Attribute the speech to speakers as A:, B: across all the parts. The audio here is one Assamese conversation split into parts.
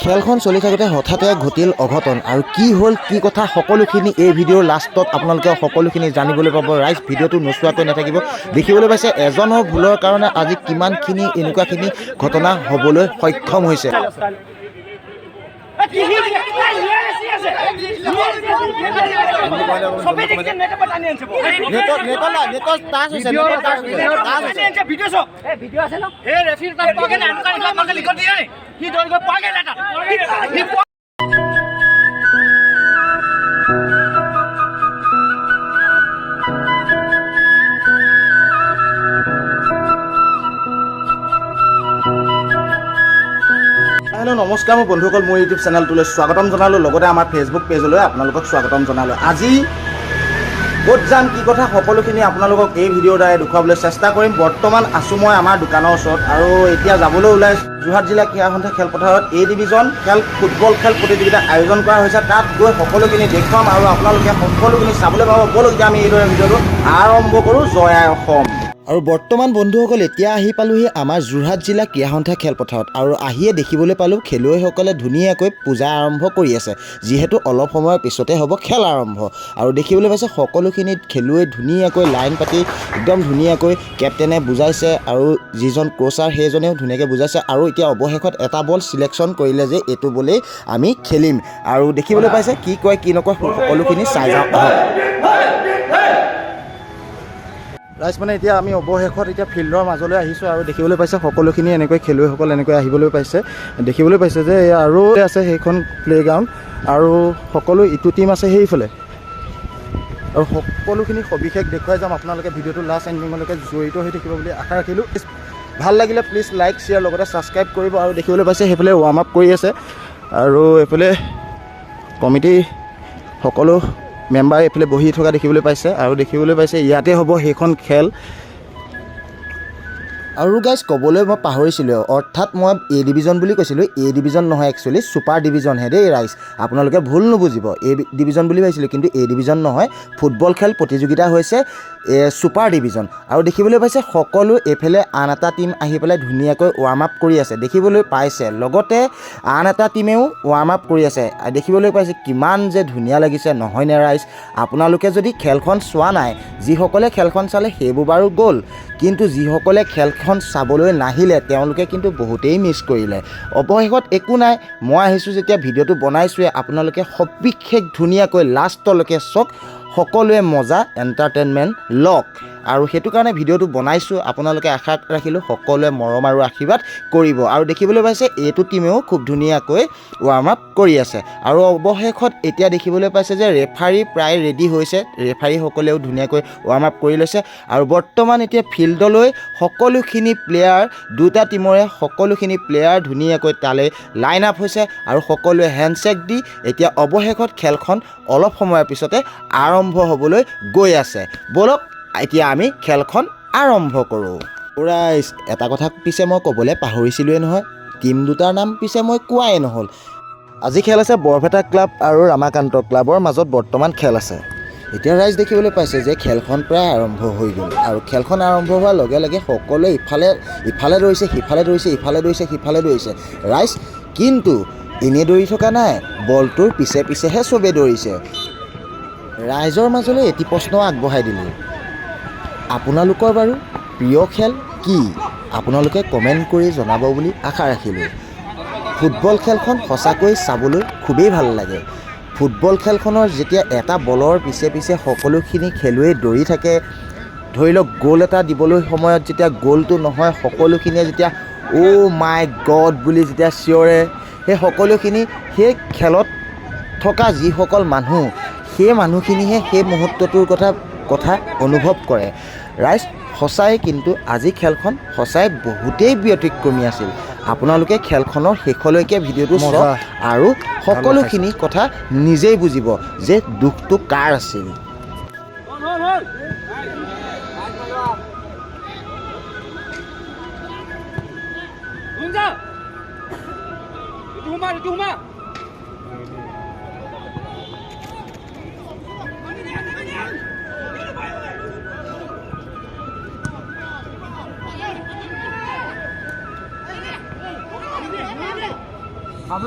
A: খেলখন চলি থাকোঁতে হঠাতে ঘটিল অঘটন আৰু কি হ'ল কি কথা সকলোখিনি এই ভিডিঅ'ৰ লাষ্টত আপোনালোকে সকলোখিনি জানিবলৈ পাব। ৰাইজ ভিডিঅ'টো নোচোৱাকৈ নাথাকিব। দেখিবলৈ পাইছে এজনৰ ভুলৰ কাৰণে আজি কিমানখিনি এনেকুৱাখিনি ঘটনা হ'বলৈ সক্ষম হৈছে। হেল্ল' নমস্কাৰ মোৰ বন্ধুসকল, মোৰ ইউটিউব চেনেলটোলৈ স্বাগতম জনালোঁ, লগতে আমাৰ ফেচবুক পেজলৈ আপোনালোকক স্বাগতম জনালোঁ। আজি ক'ত যাম কি কথা সকলোখিনি আপোনালোকক এই ভিডিঅ'ৰ দ্বাৰাই দেখুৱাবলৈ চেষ্টা কৰিম। বৰ্তমান আছোঁ মই আমাৰ দোকানৰ ওচৰত আৰু এতিয়া যাবলৈ ওলাইছোঁ যোৰহাট জিলা ক্ৰীড়া সন্থা খেলপথাৰত A ডিভিজন ফুটবল খেল প্ৰতিযোগিতা আয়োজন কৰা হৈছে। তাত গৈ সকলোখিনি দেখুৱাম আৰু আপোনালোকে সকলোখিনি চাবলৈ পাব। ব'লক এতিয়া আমি এইদৰে ভিডিঅ'টো আৰম্ভ কৰোঁ। জয় আই অসম। আৰু বৰ্তমান বন্ধুসকল এতিয়া আহি পালোহি আমাৰ যোৰহাট জিলা ক্ৰীড়া সন্থা খেলপথাৰত আৰু আহিয়ে দেখিবলৈ পালোঁ খেলুৱৈসকলে ধুনীয়াকৈ পূজা আৰম্ভ কৰি আছে, যিহেতু অলপ সময়ৰ পিছতে হ'ব খেল আৰম্ভ। আৰু দেখিবলৈ পাইছে সকলোখিনি খেলুৱৈ ধুনীয়াকৈ লাইন পাতি একদম ধুনীয়াকৈ কেপ্টেনে বুজাইছে আৰু যিজন কোচাৰ সেইজনেও ধুনীয়াকৈ বুজাইছে। আৰু এতিয়া অৱশেষত এটা বল চিলেকশ্যন কৰিলে যে এইটো বলেই আমি খেলিম। আৰু দেখিবলৈ পাইছে কি কয় কি নকয় সকলোখিনি চাই যাওঁ। ৰাইজ মানে এতিয়া আমি অৱশেষত এতিয়া ফিল্ডৰ মাজলৈ আহিছোঁ আৰু দেখিবলৈ পাইছে সকলোখিনি এনেকৈ খেলুৱৈসকল এনেকৈ আহিবলৈ পাইছে। দেখিবলৈ পাইছে যে আৰু আছে সেইখন প্লে'গ্ৰাউণ্ড আৰু সকলো ইটো টীম আছে সেইফালে আৰু সকলোখিনি সবিশেষ দেখুৱাই যাম। আপোনালোকে ভিডিঅ'টো লাষ্ট এণ্ডিঙলৈকে জড়িত হৈ থাকিব বুলি আশা ৰাখিলোঁ। ভাল লাগিলে প্লিজ লাইক শ্বেয়াৰ লগতে ছাবস্ক্ৰাইব কৰিব। আৰু দেখিবলৈ পাইছে সেইফালে ৱাৰ্ম আপ কৰি আছে আৰু এইফালে কমিটি সকলো মেম্বাৰ এইফালে বহি থকা দেখিবলৈ পাইছে আৰু দেখিবলৈ পাইছে ইয়াতে হ'ব সেইখন খেল। আৰু গাইজ ক'বলৈ মই পাহৰিছিলোঁ, অৰ্থাৎ মই A ডিভিজন বুলি কৈছিলোঁ। A ডিভিজন নহয়, একচুৱেলি ছুপাৰ ডিভিজনহে দেই ৰাইজ, আপোনালোকে ভুল নুবুজিব। A ডিভিজন বুলি ভাবিছিলোঁ কিন্তু A ডিভিজন নহয়। ফুটবল খেল প্ৰতিযোগিতা হৈছে ছুপাৰ ডিভিজন। আৰু দেখিবলৈ পাইছে সকলো এইফালে আন এটা টীম আহি পেলাই ধুনীয়াকৈ ৱাৰ্ম আপ কৰি আছে দেখিবলৈ পাইছে, লগতে আন এটা টীমেও ৱাৰ্ম আপ কৰি আছে। দেখিবলৈ পাইছে কিমান যে ধুনীয়া লাগিছে নহয়নে ৰাইজ? আপোনালোকে যদি খেলখন চোৱা নাই, যিসকলে খেলখন চালে সেইবোৰ বাৰু গ'ল, কিন্তু যিসকলে খেলখন চাবলৈ নাহিলে তেওঁলোকে কিন্তু বহুতেই মিছ কৰিলে। অৱশেষত একো নাই, মই আহিছোঁ যেতিয়া ভিডিঅ'টো বনাইছোঁৱে, আপোনালোকে সবিশেষ ধুনীয়াকৈ লাষ্টলৈকে চাওক, সকলোৱে মজা এণ্টাৰটেইনমেণ্ট লওক। আৰু সেইটো কাৰণে ভিডিঅ'টো বনাইছোঁ। আপোনালোকে আশা ৰাখিলোঁ সকলোৱে মৰম আৰু আশীৰ্বাদ কৰিব। আৰু দেখিবলৈ পাইছে এইটো টীমেও খুব ধুনীয়াকৈ ৱাৰ্ম আপ কৰি আছে। আৰু অৱশেষত এতিয়া দেখিবলৈ পাইছে যে ৰেফাৰী প্ৰায় ৰেডি হৈছে, ৰেফাৰীসকলেও ধুনীয়াকৈ ৱাৰ্ম আপ কৰি লৈছে। আৰু বৰ্তমান এতিয়া ফিল্ডলৈ সকলোখিনি প্লেয়াৰ, দুটা টীমৰে সকলোখিনি প্লেয়াৰ ধুনীয়াকৈ তালৈ লাইন আপ হৈছে আৰু সকলোৱে হেণ্ডশ্বেক দি এতিয়া অৱশেষত খেলখন অলপ সময়ৰ পিছতে আৰম্ভ হ'বলৈ গৈ আছে। ব'লক এতিয়া আমি খেলখন আৰম্ভ কৰোঁ। ৰাইজ এটা কথা পিছে মই ক'বলৈ পাহৰিছিলোঁৱে নহয়, টীম দুটাৰ নাম পিছে মই কোৱাই নহ'ল। আজি খেল আছে বৰপেটা ক্লাব আৰু ৰামাকান্ত ক্লাবৰ মাজত বৰ্তমান খেল আছে। এতিয়া ৰাইজ দেখিবলৈ পাইছে যে খেলখন প্ৰায় আৰম্ভ হৈ গ'ল আৰু খেলখন আৰম্ভ হোৱাৰ লগে লগে সকলোৱে ইফালে দৌৰিছে, সিফালে দৌৰিছে, ইফালে দৌৰিছে, সিফালে দৌৰিছে ৰাইজ, কিন্তু এনেই দৌৰি থকা নাই, বলটোৰ পিছে পিছেহে চবেই দৌৰিছে। ৰাইজৰ মাজলৈ এটি প্ৰশ্ন আগবঢ়াই দিলোঁ, আপোনালোকৰ বাৰু প্ৰিয় খেল কি? আপোনালোকে কমেণ্ট কৰি জনাব বুলি আশা ৰাখিলোঁ। ফুটবল খেলখন সঁচাকৈ চাবলৈ খুবেই ভাল লাগে। ফুটবল খেলখনৰ যেতিয়া এটা বলৰ পিছে পিছে সকলোখিনি খেলুৱৈ দৌৰি থাকে, ধৰি লওক গ'ল এটা দিবলৈ সময়ত যেতিয়া গ'লটো নহয়, সকলোখিনিয়ে যেতিয়া অ' মাই গড বুলি যেতিয়া চিঞৰে, সেই সকলোখিনি সেই খেলত থকা যিসকল মানুহ, সেই মানুহখিনিহে সেই মুহূৰ্তটোৰ কথা অনুভৱ কৰে। ৰাইজ সঁচাই কিন্তু আজি খেলখন সঁচাই বহুতেই ব্যতিক্ৰমী আছিল। আপোনালোকে খেলখনৰ শেষলৈকে ভিডিঅ'টো চাওক আৰু সকলোখিনি কথা নিজেই বুজিব যে দুখটো কাৰ আছিল।
B: Nice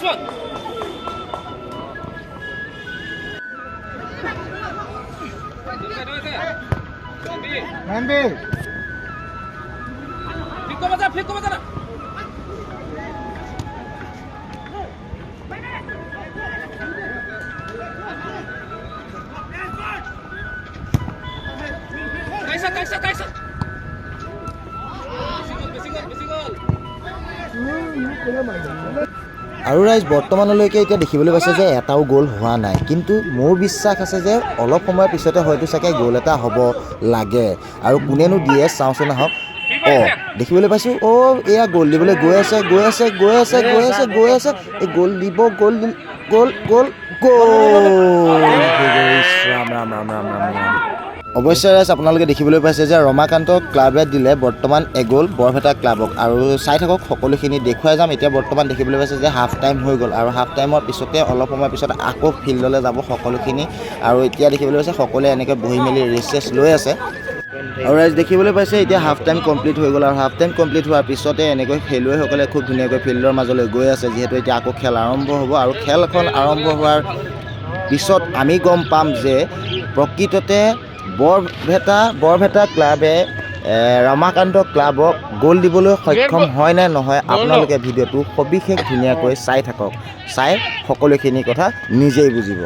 B: one.
A: Man B.
B: Flip ko baca. Kaisa. Bisinggol.
A: আৰু ৰাইজ বৰ্তমানলৈকে এতিয়া দেখিবলৈ পাইছে যে এটাও গ'ল হোৱা নাই, কিন্তু মোৰ বিশ্বাস আছে যে অলপ সময়ৰ পিছতে হয়তো চাগে গ'ল এটা হ'ব লাগে। আৰু কোনেনো দিয়ে চাওঁচোন আহক। দেখিবলৈ পাইছোঁ এয়া গ'ল দিবলৈ গৈ আছে এই গ'ল দিব গ'ল ৰাম। অৱশ্যে ৰাইজ আপোনালোকে দেখিবলৈ পাইছে যে ৰমাকান্ত ক্লাবে দিলে বৰ্তমান এগ'ল বৰপেটা ক্লাবক। আৰু চাই থাকক সকলোখিনি দেখুৱাই যাম। এতিয়া বৰ্তমান দেখিবলৈ পাইছে যে হাফ টাইম হৈ গ'ল, আৰু হাফ টাইমৰ পিছতে অলপ সময়ৰ পিছত আকৌ ফিল্ডলৈ যাব সকলোখিনি। আৰু এতিয়া দেখিবলৈ পাইছে সকলোৱে এনেকৈ বহি মেলি ৰেষ্ট লৈ আছে। আৰু ৰাইজ দেখিবলৈ পাইছে এতিয়া হাফ টাইম কমপ্লিট হৈ গ'ল, আৰু হাফ টাইম কমপ্লিট হোৱাৰ পিছতে এনেকৈ খেলুৱৈসকলে খুব ধুনীয়াকৈ ফিল্ডৰ মাজলৈ গৈ আছে, যিহেতু এতিয়া আকৌ খেল আৰম্ভ হ'ব। আৰু খেলখন আৰম্ভ হোৱাৰ পিছত আমি গম পাম যে প্ৰকৃততে বৰপেটা ক্লাবে ৰমাকান্ত ক্লাবক গ'ল দিবলৈ সক্ষম হয় নে নহয়। আপোনালোকে ভিডিঅ'টো সবিশেষ ধুনীয়াকৈ চাই থাকক, চাই সকলোখিনি কথা নিজেই বুজিব।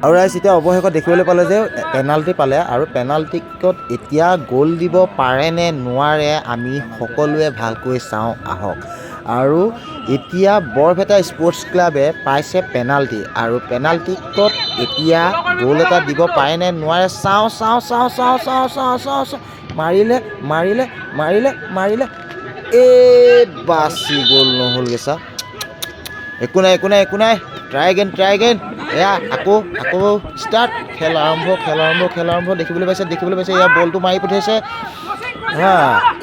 A: আৰু ৰাইজ এতিয়া অৱশেষত দেখিবলৈ পালে যে পেনাল্টি পালে, আৰু পেনাল্টিত এতিয়া গ'ল দিব পাৰে নে নোৱাৰে আমি সকলোৱে ভালকৈ চাওঁ আহক। আৰু এতিয়া বৰপেটা স্পৰ্টছ ক্লাবে পাইছে পেনাল্টি, আৰু পেনাল্টিত এতিয়া গ'ল এটা দিব পাৰে নে নোৱাৰে চাওঁ। মাৰিলে বাচি গ'ল, নহ'লগৈ চা। একো নাই ট্ৰাই এগেইন এয়া আকৌ ষ্টাৰ্ট। খেল আৰম্ভ দেখিবলৈ পাইছে এয়া বলটো মাৰি পঠিয়াইছে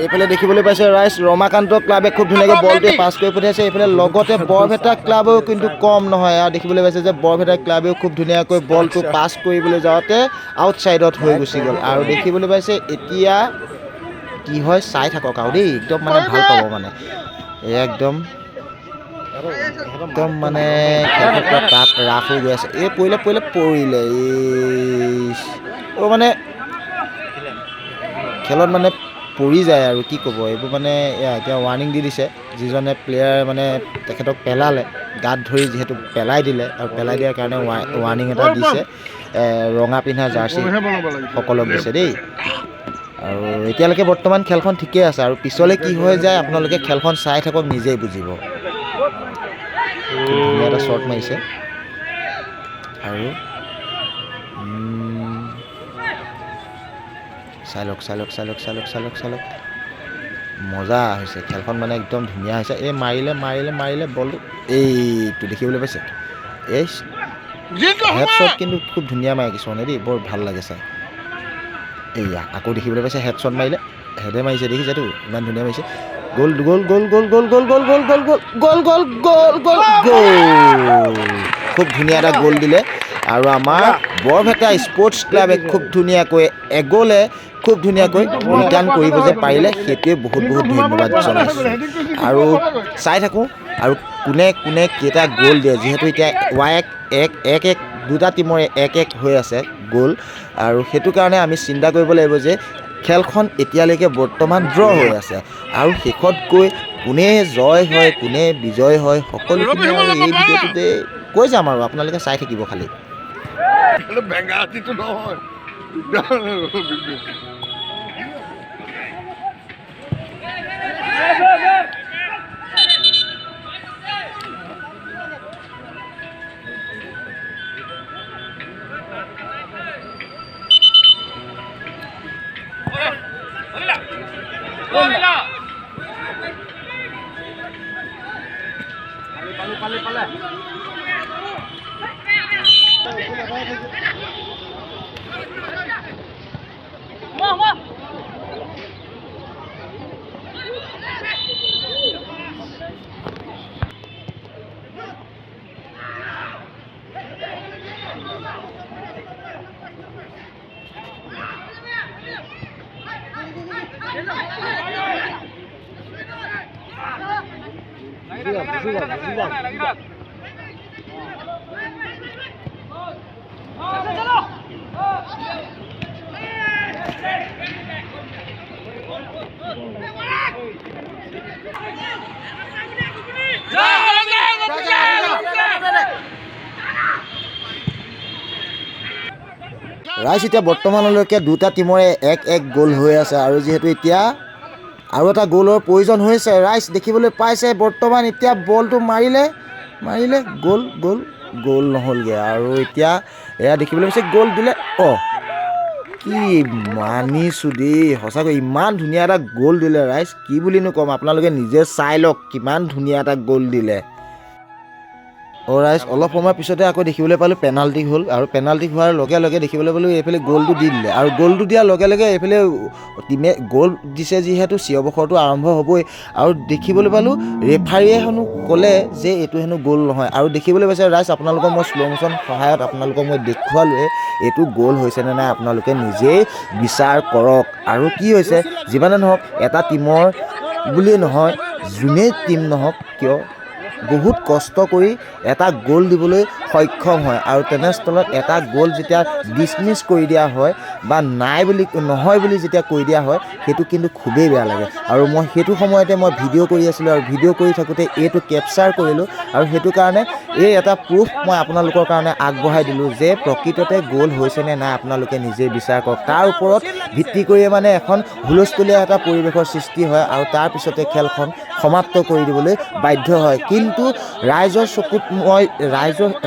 A: এইফালে দেখিবলৈ পাইছে ৰাইজ ৰমাকান্ত ক্লাবে খুব ধুনীয়াকৈ বলটো পাছ কৰি পঠিয়াইছে। এইফালে লগতে বৰপেটা ক্লাবেও কিন্তু কম নহয়, আৰু দেখিবলৈ পাইছে যে বৰপেটা ক্লাবেও খুব ধুনীয়াকৈ বলটো পাছ কৰিবলৈ যাওঁতে আউটছাইডত হৈ গুচি গ'ল। আৰু দেখিবলৈ পাইছে এতিয়া কি হয় চাই থাকক আৰু দেই, একদম মানে ভাল পাব মানে একদম মানে খেলখন তাত ৰাফ হৈ গৈ আছে। পৰিলে মানে খেলত মানে পৰি যায় আৰু কি ক'ব। এইবোৰ মানে এতিয়া ৱাৰ্ণিং দি দিছে, যিজনে প্লেয়াৰ মানে তেখেতক পেলালে, গাত ধৰি যিহেতু পেলাই দিলে, আৰু পেলাই দিয়াৰ কাৰণে ৱাৰ্ণিং এটা দিছে। ৰঙা পিন্ধা জাৰ্চি সকলক দিছে দেই। আৰু এতিয়ালৈকে বৰ্তমান খেলখন ঠিকেই আছে, আৰু পিছলৈ কি হৈ যায় আপোনালোকে খেলখন চাই থাকক, নিজেই বুজিব। ধুনীয়া এটা শ্বট মাৰিছে, আৰু চাই লওক মজা হৈছে খেলখন, মানে একদম ধুনীয়া হৈছে। মাৰিলে বলটো এইটো দেখিবলৈ পাইছে। এই হেড শ্বট কিন্তু খুব ধুনীয়া মাৰে কিছুমানে দেই, বৰ ভাল লাগে চাই। এয়া আকৌ দেখিবলৈ পাইছে হেড শ্বট মাৰিলে, হেডে মাৰিছে দেখিছেতো, ইমান ধুনীয়া মাৰিছে। গ'ল খুব ধুনীয়া এটা গ'ল দিলে। আৰু আমাৰ বৰপেটা স্পৰ্টছ ক্লাবে খুব ধুনীয়াকৈ এগ'লে খুব ধুনীয়াকৈ ৰিটাৰ্ণ কৰিব যে পাৰিলে সেইটোৱে বহুত বহুত ধন্যবাদ জনাইছোঁ আৰু চাই থাকোঁ আৰু কোনে কোনে কেইটা গ'ল দিয়ে যিহেতু এতিয়া এক দুটা টিমৰে এক হৈ আছে গ'ল আৰু সেইটো কাৰণে আমি চিন্তা কৰিব লাগিব যে খেলখন এতিয়ালৈকে বৰ্তমান ড্ৰ হৈ আছে আৰু শেষত গৈ কোনে জয় হয় কোনে বিজয় হয় সকলোখিনি আৰু এই ভিডিঅ'টোতে কৈ যাম আৰু আপোনালোকে চাই থাকিব খালি ৰাইজ এতিয়া বৰ্তমানলৈকে দুটা টিমৰে এক গ'ল হৈ আছে আৰু যিহেতু এতিয়া আৰু এটা গ'লৰ প্ৰয়োজন হৈছে ৰাইজ দেখিবলৈ পাইছে বৰ্তমান এতিয়া বলটো মাৰিলে গ'ল নহ'লগৈ আৰু এতিয়া এয়া দেখিবলৈ পাইছে গ'ল দিলে কি মানিছোঁ দেই সঁচাকৈ ইমান ধুনীয়া এটা গ'ল দিলে ৰাইজ কি বুলিনো ক'ম আপোনালোকে নিজে চাই লওক কিমান ধুনীয়া এটা গ'ল দিলে ৰাইজ অলপ সময়ৰ পিছতে আকৌ দেখিবলৈ পালোঁ পেনাল্টি হ'ল আৰু পেনাল্টি হোৱাৰ লগে লগে দেখিবলৈ পালোঁ এইফালে গ'লটো দি দিলে আৰু গ'লটো দিয়াৰ লগে লগে এইফালে টিমে গ'ল দিছে যিহেতু চিঞৰ-বাখৰটো আৰম্ভ হ'বই আৰু দেখিবলৈ পালোঁ ৰেফাৰীয়ে হেনো ক'লে যে এইটো হেনো গ'ল নহয় আৰু দেখিবলৈ পাইছে ৰাইজ আপোনালোকক মই শ্ল' মোশ্যন সহায়ত আপোনালোকক মই দেখুৱালোৱে এইটো গ'ল হৈছেনে নাই আপোনালোকে নিজেই বিচাৰ কৰক আৰু কি হৈছে যিমানে নহওক এটা টিমৰ বুলিয়ে নহয় যোনেই টিম নহওক কিয় বহুত কষ্ট কৰি এটা গ'ল দিবলৈ সক্ষম হয় আৰু তেনেস্থলত এটা গ'ল যেতিয়া ডিছমিছ কৰি দিয়া হয় বা নহয় বুলি যেতিয়া কৈ দিয়া হয় সেইটো কিন্তু খুবেই বেয়া লাগে আৰু মই সেইটো সময়তে মই ভিডিঅ' কৰি আছিলোঁ আৰু ভিডিঅ' কৰি থাকোঁতে এইটো কেপচাৰ কৰিলোঁ আৰু সেইটো কাৰণে এই এটা প্ৰুফ মই আপোনালোকৰ কাৰণে আগবঢ়াই দিলোঁ যে প্ৰকৃততে গ'ল হৈছেনে নাই আপোনালোকে নিজেই বিচাৰ কৰক তাৰ ওপৰত ভিত্তি কৰিয়ে মানে এখন হুলস্থুলীয়া এটা পৰিৱেশৰ সৃষ্টি হয় আৰু তাৰপিছতে খেলখন সমাপ্ত কৰি দিবলৈ বাধ্য হয় কিন্তু ৰাইজৰ চকুত মই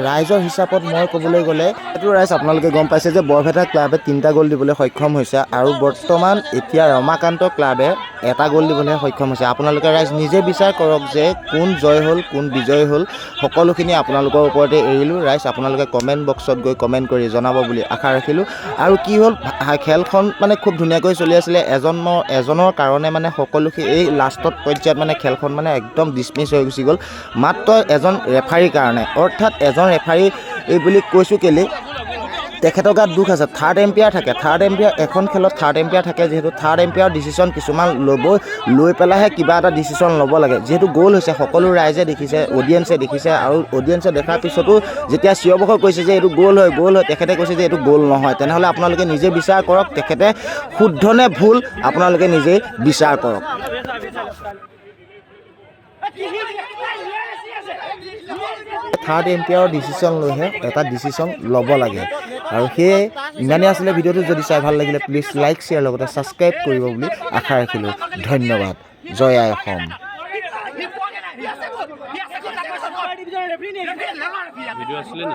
A: ৰাইজৰ হিচাপত মই ক'বলৈ গ'লে এইটো ৰাইজ আপোনালোকে গম পাইছে যে বৰপেটা ক্লাবে 3টা গ'ল দিবলৈ সক্ষম হৈছে আৰু বৰ্তমান এতিয়া ৰমাকান্ত ক্লাবে এটা গ'ল দিবলৈ সক্ষম হৈছে আপোনালোকে ৰাইজ নিজে বিচাৰ কৰক যে কোন জয় হ'ল কোন বিজয় হ'ল সকলোখিনি আপোনালোকৰ ওপৰতে এৰিলোঁ ৰাইজ আপোনালোকে কমেণ্ট বক্সত গৈ কমেণ্ট কৰি জনাব বুলি আশা ৰাখিলোঁ আৰু কি হ'ল খেলখন মানে খুব ধুনীয়াকৈ চলি আছিলে এজনৰ কাৰণে মানে সকলোখিনি এই লাষ্টত পৰ্যায়ত মানে খেলখন মানে একদম ডিছমিছ হৈ গুচি গ'ল মাত্ৰ এজন ৰেফাৰীৰ কাৰণে অৰ্থাৎ এজন ৰেফাৰী এই বুলি কৈছোঁ কেলৈ তেখেতৰ গাত দুখ আছে থাৰ্ড এম্পিয়াৰ থাকে এখন খেলত থাৰ্ড এম্পিয়াৰ থাকে যিহেতু থাৰ্ড এম্পিয়াৰ ডিচিশ্যন কিছুমান লৈ পেলাইহে কিবা এটা ডিচিশ্যন ল'ব লাগে যিহেতু গ'ল হৈছে সকলো ৰাইজে দেখিছে অডিয়েঞ্চে দেখিছে আৰু অডিয়েঞ্চে দেখাৰ পিছতো যেতিয়া চিঞৰ-বাখৰ কৰিছে যে এইটো গ'ল হয় তেখেতে কৈছে যে এইটো গ'ল নহয় তেনেহ'লে আপোনালোকে নিজে বিচাৰ কৰক তেখেতে শুদ্ধ নে ভুল আপোনালোকে নিজেই বিচাৰ কৰক থাৰ্ড এম্পিয়াৰৰ ডিচিশ্যন লৈহে এটা ডিচিশ্যন ল'ব লাগে আৰু সেয়ে ইমানেই আছিলে ভিডিঅ'টো যদি চাই ভাল লাগিলে প্লিজ লাইক শ্বেয়াৰ লগতে ছাবস্ক্ৰাইব কৰিব বুলি আশা ৰাখিলোঁ ধন্যবাদ জয় আই অসম
B: ভিডিঅ' আছিলে নি